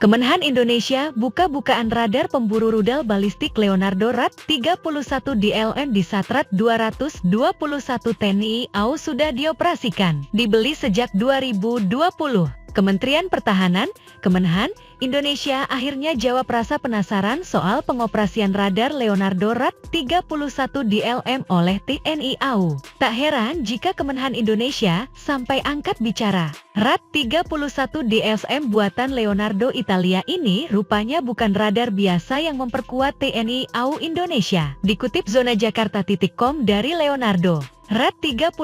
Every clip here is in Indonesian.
Kemenhan Indonesia buka-bukaan radar pemburu rudal balistik Leonardo RAD-31 DLM di Satrat 221 TNI AU sudah dioperasikan. Dibeli sejak 2020. Kementerian Pertahanan, Kemenhan, Indonesia akhirnya jawab rasa penasaran soal pengoperasian radar Leonardo RAD-31 DLM oleh TNI AU. Tak heran jika Kemenhan Indonesia sampai angkat bicara. RAD-31 DLM buatan Leonardo Italia ini rupanya bukan radar biasa yang memperkuat TNI AU Indonesia. Dikutip Zona Jakarta.com dari Leonardo, RAD-31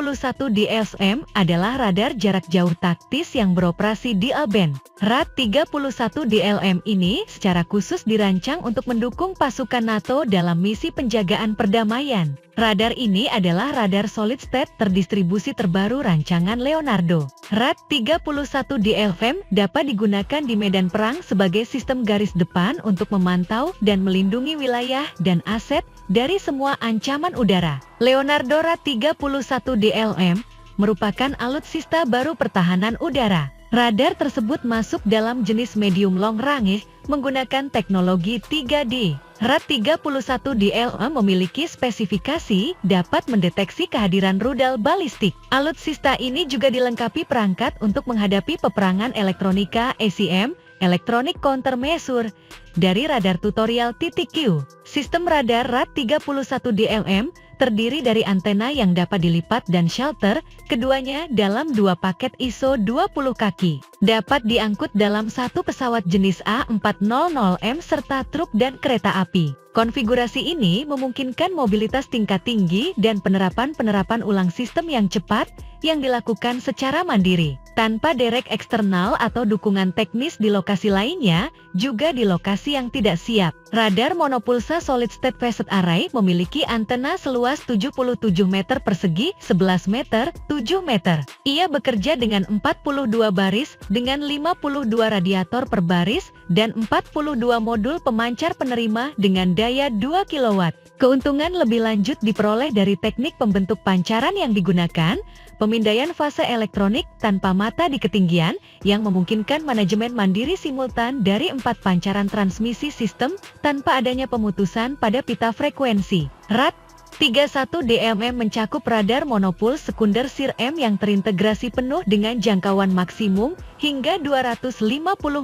DLM adalah radar jarak jauh taktis yang beroperasi di L-band. RAD-31 DLM ini secara khusus dirancang untuk mendukung pasukan NATO dalam misi penjagaan perdamaian. Radar ini adalah radar solid state terdistribusi terbaru rancangan Leonardo. RAD-31 DLM dapat digunakan di medan perang sebagai sistem garis depan untuk memantau dan melindungi wilayah dan aset dari semua ancaman udara. Leonardo RAD-31 DLM merupakan alutsista baru pertahanan udara. Radar tersebut masuk dalam jenis medium long range menggunakan teknologi 3D. RAD-31 DLM memiliki spesifikasi dapat mendeteksi kehadiran rudal balistik. Alutsista ini juga dilengkapi perangkat untuk menghadapi peperangan elektronika ECM, Electronic Countermeasure, dari radar tutorial (Q). Sistem radar RAD-31 DLM terdiri dari antena yang dapat dilipat dan shelter, keduanya dalam dua paket ISO 20 kaki. Dapat diangkut dalam satu pesawat jenis A400M serta truk dan kereta api. Konfigurasi ini memungkinkan mobilitas tingkat tinggi dan penerapan ulang sistem yang cepat yang dilakukan secara mandiri, tanpa derek eksternal atau dukungan teknis di lokasi lainnya, juga di lokasi yang tidak siap. Radar monopulsa solid state phased array memiliki antena seluas 77 meter persegi, 11 meter, 7 meter. Ia bekerja dengan 42 baris dengan 52 radiator per baris dan 42 modul pemancar penerima dengan daya 2 kW. Keuntungan lebih lanjut diperoleh dari teknik pembentuk pancaran yang digunakan, pemindaian fase elektronik tanpa mata di ketinggian yang memungkinkan manajemen mandiri simultan dari 4 pancaran transmisi sistem tanpa adanya pemutusan pada pita frekuensi. RAD-31 DLM mencakup radar monopul sekunder SIR-M yang terintegrasi penuh dengan jangkauan maksimum hingga 250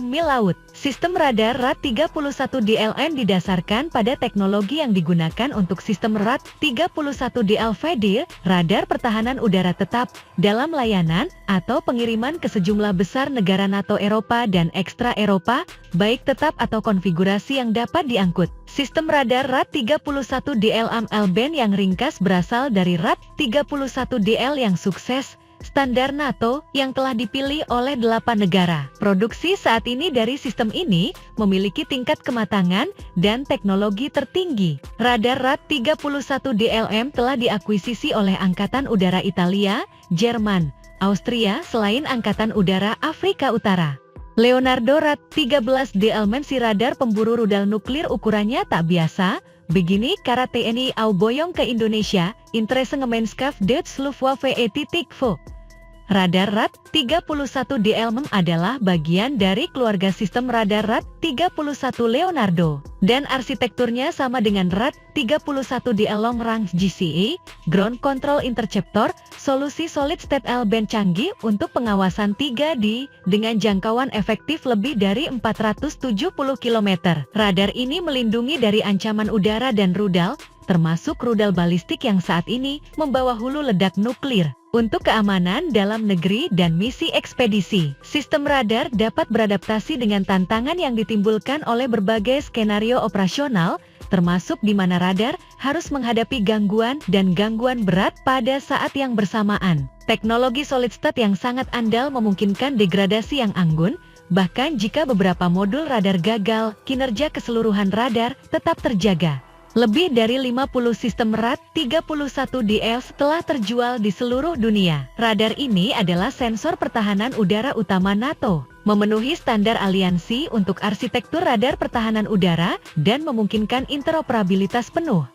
mil laut. Sistem radar RAD-31 DLM didasarkan pada teknologi yang digunakan untuk sistem RAD-31 DLVD, radar pertahanan udara tetap, dalam layanan atau pengiriman ke sejumlah besar negara NATO Eropa dan ekstra Eropa, baik tetap atau konfigurasi yang dapat diangkut. Sistem radar RAD-31 DLM L-band yang ringkas berasal dari RAD-31DL yang sukses, standar NATO yang telah dipilih oleh 8 negara. Produksi saat ini dari sistem ini memiliki tingkat kematangan dan teknologi tertinggi. Radar RAD-31 DLM telah diakuisisi oleh Angkatan Udara Italia, Jerman, Austria selain Angkatan Udara Afrika Utara. Leonardo RAD-13 DLM si radar pemburu rudal nuklir ukurannya tak biasa. Begini cara TNI AU boyong ke Indonesia, Interesse Gemeenschap Deutsche Luftwaffe @vo. Radar RAD-31 DLM adalah bagian dari keluarga sistem radar RAD-31 Leonardo, dan arsitekturnya sama dengan RAD-31 DL Long Range GCE, Ground Control Interceptor, solusi solid state L-band canggih untuk pengawasan 3D, dengan jangkauan efektif lebih dari 470 km. Radar ini melindungi dari ancaman udara dan rudal, termasuk rudal balistik yang saat ini membawa hulu ledak nuklir. Untuk keamanan dalam negeri dan misi ekspedisi, sistem radar dapat beradaptasi dengan tantangan yang ditimbulkan oleh berbagai skenario operasional, termasuk di mana radar harus menghadapi gangguan dan gangguan berat pada saat yang bersamaan. Teknologi solid state yang sangat andal memungkinkan degradasi yang anggun, bahkan jika beberapa modul radar gagal, kinerja keseluruhan radar tetap terjaga. Lebih dari 50 sistem RAD-31 DL telah terjual di seluruh dunia. Radar ini adalah sensor pertahanan udara utama NATO, memenuhi standar aliansi untuk arsitektur radar pertahanan udara dan memungkinkan interoperabilitas penuh.